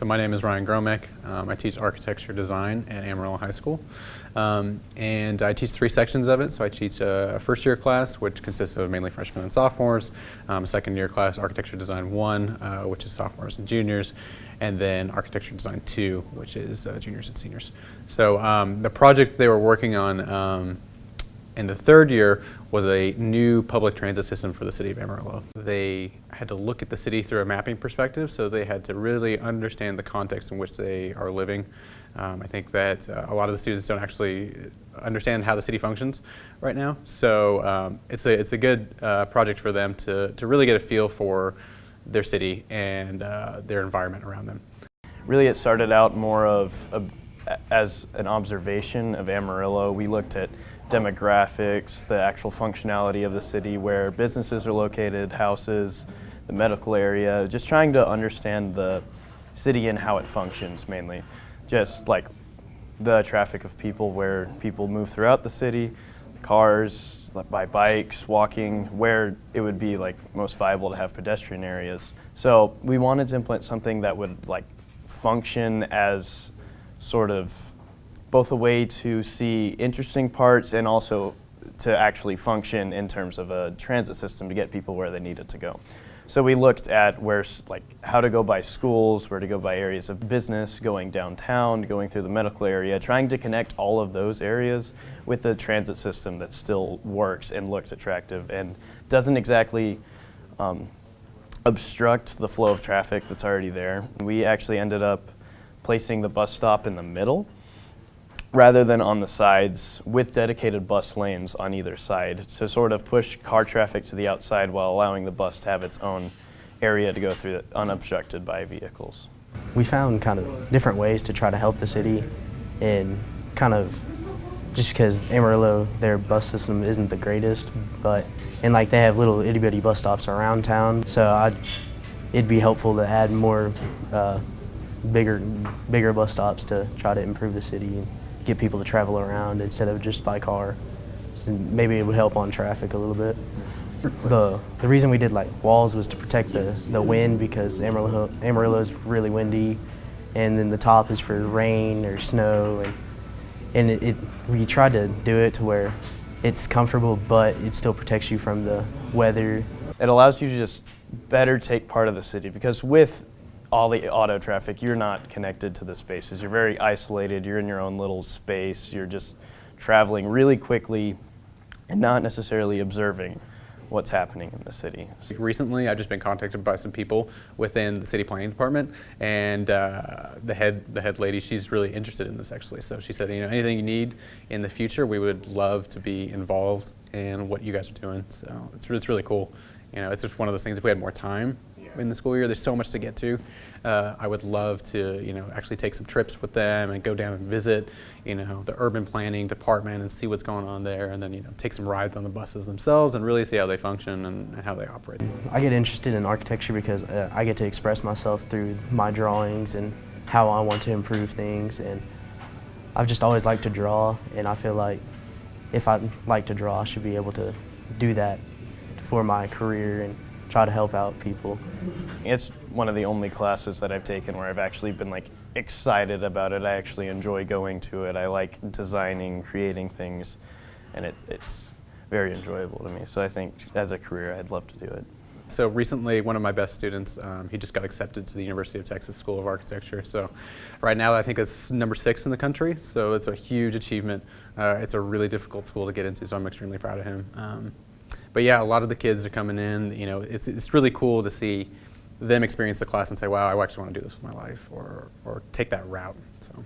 So my name is Ryan Gromek. I teach architecture design at Amarillo High School. And I teach 3 sections of it. So I teach a first year class, which consists of mainly freshmen and sophomores, a second year class, Architecture Design 1, which is sophomores and juniors, and then Architecture Design 2, which is juniors and seniors. So the project they were working on in the third year was a new public transit system for the City of Amarillo. They had to look at the city through a mapping perspective, so they had to really understand the context in which they are living. I think that a lot of the students don't actually understand how the city functions right now, so it's a good project for them to really get a feel for their city and their environment around them. Really, it started out more of as an observation of Amarillo. We looked at demographics, the actual functionality of the city, where businesses are located, houses, the medical area, just trying to understand the city and how it functions mainly. Just like the traffic of people, where people move throughout the city, cars, by bikes, walking, where it would be like most viable to have pedestrian areas. So we wanted to implement something that would like function as sort of both a way to see interesting parts and also to actually function in terms of a transit system to get people where they needed to go. So we looked at how to go by schools, where to go by areas of business, going downtown, going through the medical area, trying to connect all of those areas with a transit system that still works and looks attractive and doesn't exactly obstruct the flow of traffic that's already there. We actually ended up placing the bus stop in the middle rather than on the sides, with dedicated bus lanes on either side to sort of push car traffic to the outside while allowing the bus to have its own area to go through unobstructed by vehicles. We found kind of different ways to try to help the city, and kind of just because Amarillo, their bus system isn't the greatest, and like they have little itty bitty bus stops around town, so it'd be helpful to add more bigger bus stops to try to improve the city and get people to travel around instead of just by car. So maybe it would help on traffic a little bit. The reason we did like walls was to protect the wind, because Amarillo is really windy, and then the top is for rain or snow, and we tried to do it to where it's comfortable, but it still protects you from the weather. It allows you to just better take part of the city, because with all the auto traffic, you're not connected to the spaces. You're very isolated, you're in your own little space, you're just traveling really quickly and not necessarily observing what's happening in the city. Recently, I've just been contacted by some people within the city planning department, and the head lady, she's really interested in this actually. So she said, anything you need in the future, we would love to be involved in what you guys are doing. So it's really cool. It's just one of those things. If we had more time in the school year, there's so much to get to. I would love to, actually take some trips with them and go down and visit, the urban planning department and see what's going on there, and then, take some rides on the buses themselves and really see how they function and how they operate. I get interested in architecture because I get to express myself through my drawings and how I want to improve things, and I've just always liked to draw, and I feel like if I like to draw, I should be able to do that for my career and try to help out people. It's one of the only classes that I've taken where I've actually been excited about it. I actually enjoy going to it. I like designing, creating things, and it's very enjoyable to me. So I think as a career, I'd love to do it. So recently, one of my best students, he just got accepted to the University of Texas School of Architecture. So right now, I think it's number 6 in the country. So it's a huge achievement. It's a really difficult school to get into, so I'm extremely proud of him. But yeah, a lot of the kids are coming in. It's really cool to see them experience the class and say, wow, I actually want to do this with my life, or take that route. So.